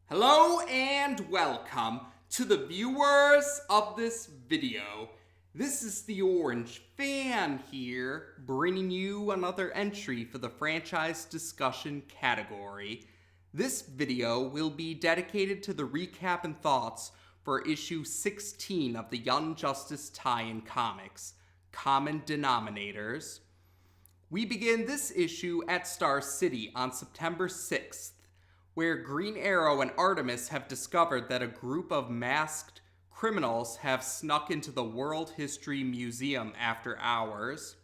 Hello and welcome to the viewers of this video. This is the Orange Fan here, bringing you another entry for the franchise discussion category. This video will be dedicated to the recap and thoughts for issue 16 of the Young Justice tie-in comics, Common Denominators. We begin this issue at Star City on September 6th, where Green Arrow and Artemis have discovered that a group of masked criminals have snuck into the World History Museum after hours.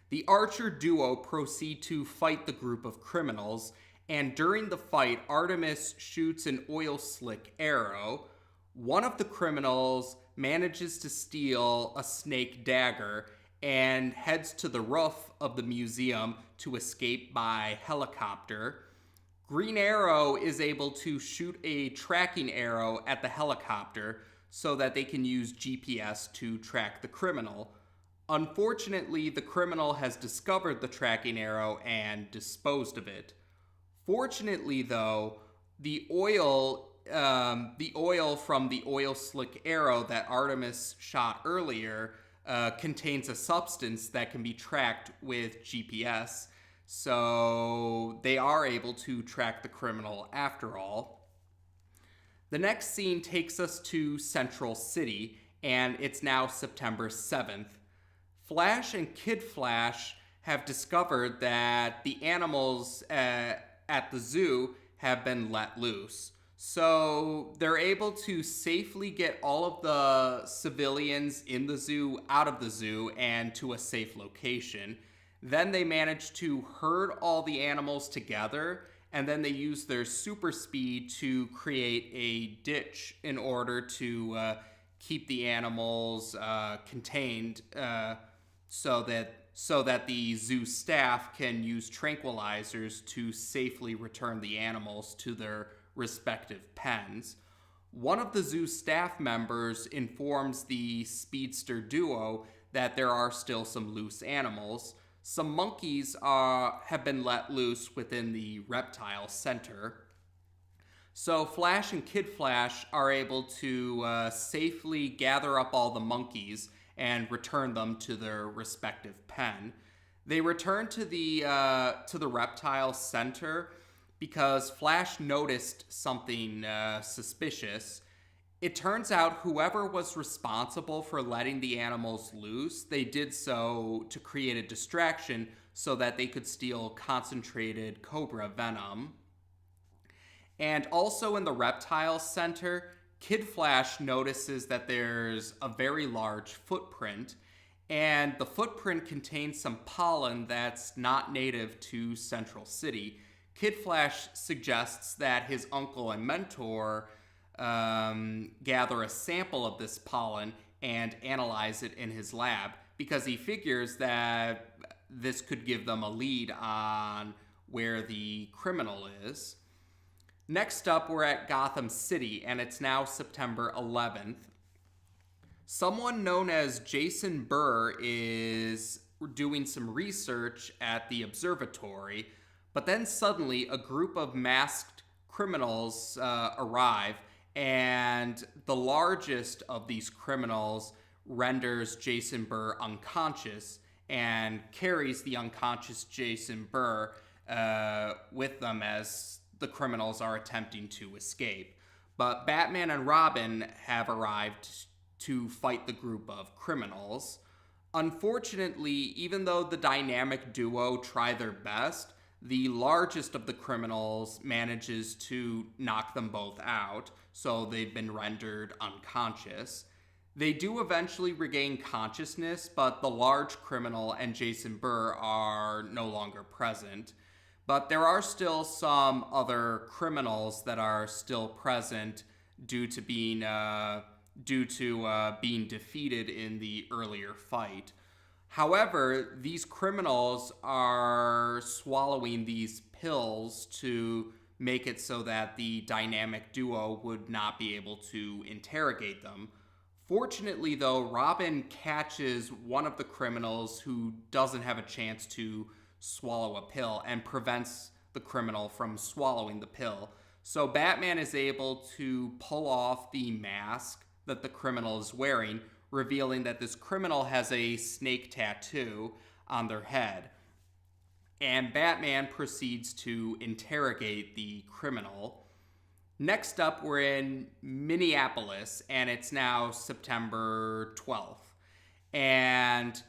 The Archer duo proceed to fight the group of criminals, and during the fight, Artemis shoots an oil slick arrow. One of the criminals manages to steal a snake dagger and heads to the roof of the museum to escape by helicopter. Green Arrow is able to shoot a tracking arrow at the helicopter so that they can use GPS to track the criminal. Unfortunately, the criminal has discovered the tracking arrow and disposed of it. Fortunately, though, the oil from the oil slick arrow that Artemis shot earlier contains a substance that can be tracked with GPS. So they are able to track the criminal after all. The next scene takes us to Central City, and it's now September 7th. Flash and Kid Flash have discovered that the animals at the zoo have been let loose. So they're able to safely get all of the civilians in the zoo out of the zoo and to a safe location. Then they manage to herd all the animals together, and then they use their super speed to create a ditch in order to keep the animals contained so that the zoo staff can use tranquilizers to safely return the animals to their respective pens. One of the zoo staff members informs the speedster duo that there are still some loose animals. Some monkeys have been let loose within the reptile center. So Flash and Kid Flash are able to safely gather up all the monkeys and return them to their respective pen. They return to the reptile center because Flash noticed something suspicious. It turns out whoever was responsible for letting the animals loose, they did so to create a distraction so that they could steal concentrated cobra venom. And also in the reptile center, Kid Flash notices that there's a very large footprint, and the footprint contains some pollen that's not native to Central City. Kid Flash suggests that his uncle and mentor gather a sample of this pollen and analyze it in his lab because he figures that this could give them a lead on where the criminal is. Next up, we're at Gotham City, and it's now September 11th. Someone known as Jason Burr is doing some research at the observatory, but then suddenly a group of masked criminals arrive, and the largest of these criminals renders Jason Burr unconscious and carries the unconscious Jason Burr with them as the criminals are attempting to escape. But Batman and Robin have arrived to fight the group of criminals. Unfortunately, even though the dynamic duo try their best, the largest of the criminals manages to knock them both out, so they've been rendered unconscious. They do eventually regain consciousness, but the large criminal and Jason Burr are no longer present. But there are still some other criminals that are still present due to being defeated in the earlier fight. However, these criminals are swallowing these pills to make it so that the dynamic duo would not be able to interrogate them. Fortunately, though, Robin catches one of the criminals who doesn't have a chance to swallow a pill and prevents the criminal from swallowing the pill. So Batman is able to pull off the mask that the criminal is wearing, revealing that this criminal has a snake tattoo on their head. And Batman proceeds to interrogate the criminal. Next up, we're in Minneapolis, and it's now September 12th. And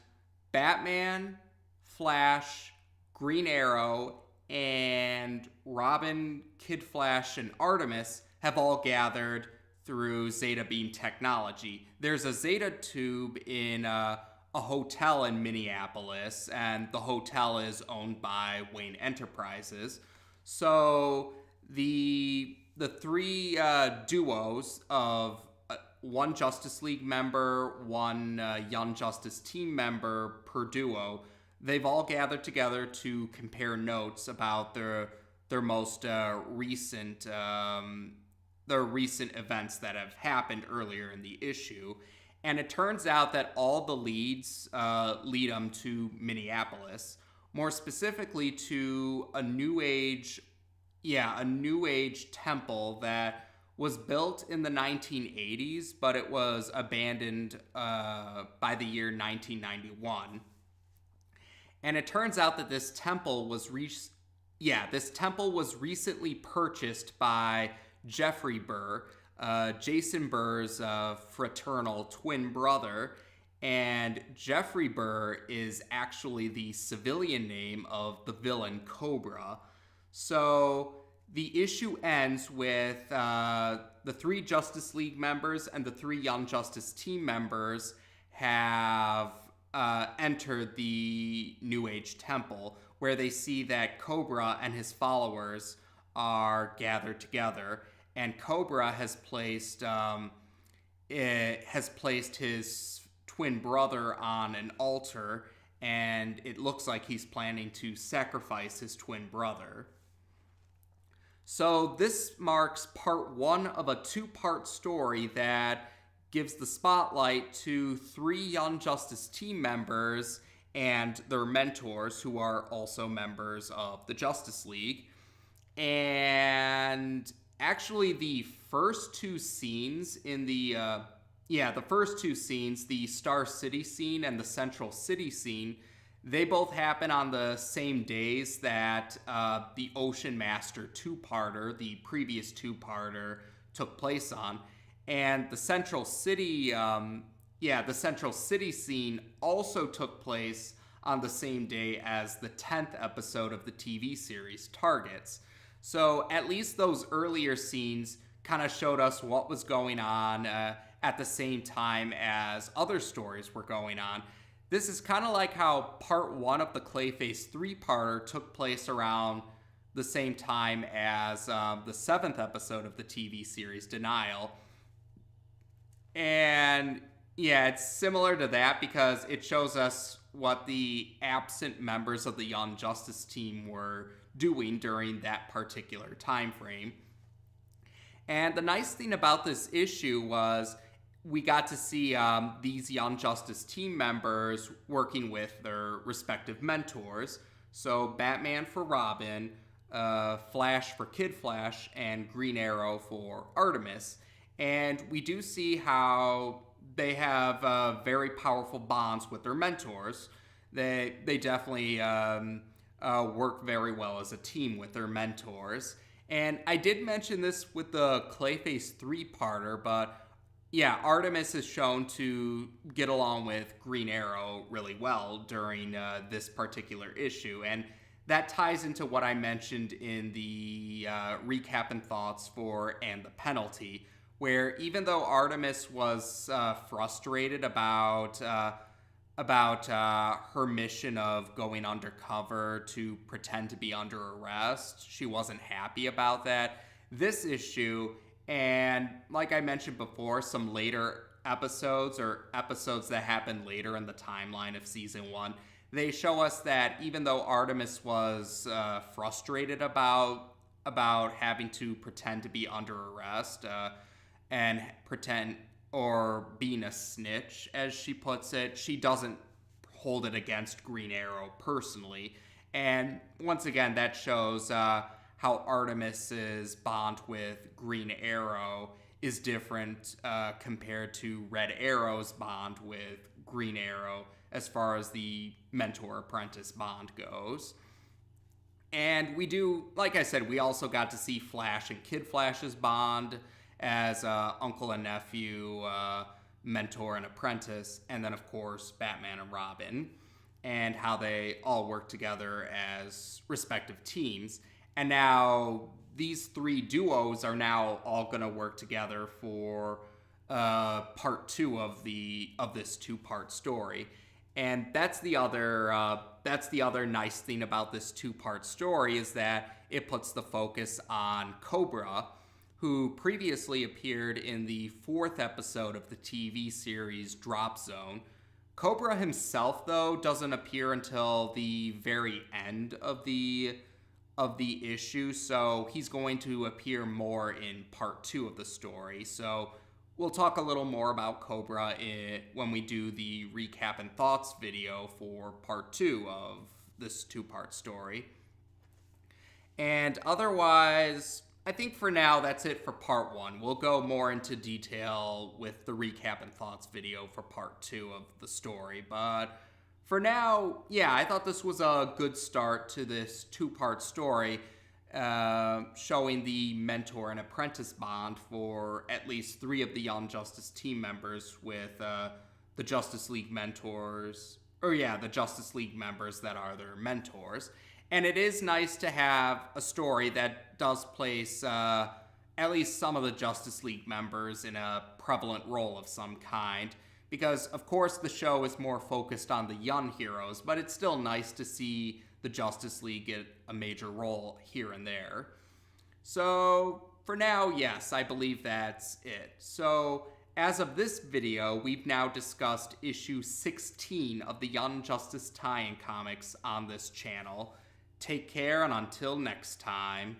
Batman, Flash, Green Arrow, and Robin, Kid Flash, and Artemis have all gathered through Zeta Beam technology. There's a Zeta tube in a hotel in Minneapolis, and the hotel is owned by Wayne Enterprises. So the three duos of one Justice League member, one Young Justice team member per duo, they've all gathered together to compare notes about their most recent events that have happened earlier in the issue. And it turns out that all the leads lead them to Minneapolis, more specifically to a New Age temple that was built in the 1980s, but it was abandoned by the year 1991. And it turns out that this temple was recently purchased by Jeffrey Burr, Jason Burr's fraternal twin brother, and Jeffrey Burr is actually the civilian name of the villain Cobra. So the issue ends with the three Justice League members and the three Young Justice team members have entered the New Age temple, where they see that Cobra and his followers are gathered together, and Cobra has placed his twin brother on an altar, and it looks like he's planning to sacrifice his twin brother. So this marks part one of a two-part story that gives the spotlight to three Young Justice team members and their mentors, who are also members of the Justice League. And actually, the first two scenes, the Star City scene and the Central City scene, they both happen on the same days that the Ocean Master two-parter, the previous two-parter, took place on. And the Central City scene also took place on the same day as the 10th episode of the TV series Targets. So at least those earlier scenes kind of showed us what was going on at the same time as other stories were going on. This is kind of like how part one of the Clayface three-parter took place around the same time as the 7th episode of the TV series Denial. And yeah, it's similar to that because it shows us what the absent members of the Young Justice team were doing during that particular time frame. And the nice thing about this issue was we got to see these Young Justice team members working with their respective mentors. So Batman for Robin, Flash for Kid Flash, and Green Arrow for Artemis. And we do see how they have very powerful bonds with their mentors. They definitely work very well as a team with their mentors. And I did mention this with the Clayface three-parter, but yeah, Artemis is shown to get along with Green Arrow really well during this particular issue. And that ties into what I mentioned in the recap and thoughts for And the Penalty, where even though Artemis was frustrated about her mission of going undercover to pretend to be under arrest, she wasn't happy about that. This issue, and like I mentioned before, some later episodes or episodes that happened later in the timeline of season 1, they show us that even though Artemis was frustrated about having to pretend to be under arrest and pretend or being a snitch, as she puts it, she doesn't hold it against Green Arrow personally. And once again, that shows how Artemis's bond with Green Arrow is different compared to Red Arrow's bond with Green Arrow as far as the mentor-apprentice bond goes. And we do, like I said, we also got to see Flash and Kid Flash's bond as uncle and nephew, mentor and apprentice, and then, of course, Batman and Robin, and how they all work together as respective teams. And now these three duos are now all going to work together for part 2 of this 2-part story. And that's the other nice thing about this 2-part story, is that it puts the focus on Cobra, who previously appeared in the 4th episode of the TV series Drop Zone. Cobra himself, though, doesn't appear until the very end of the issue, so he's going to appear more in part 2 of the story. So we'll talk a little more about Cobra when we do the recap and thoughts video for part 2 of this 2-part story. And otherwise, I think for now that's it for part 1. We'll go more into detail with the recap and thoughts video for part 2 of the story. But for now, yeah, I thought this was a good start to this 2-part story, showing the mentor and apprentice bond for at least 3 of the Young Justice team members with the Justice League mentors, the Justice League members that are their mentors. And it is nice to have a story that does place at least some of the Justice League members in a prevalent role of some kind. Because, of course, the show is more focused on the young heroes, but it's still nice to see the Justice League get a major role here and there. So, for now, yes, I believe that's it. So, as of this video, we've now discussed issue 16 of the Young Justice tie-in comics on this channel. Take care, and until next time.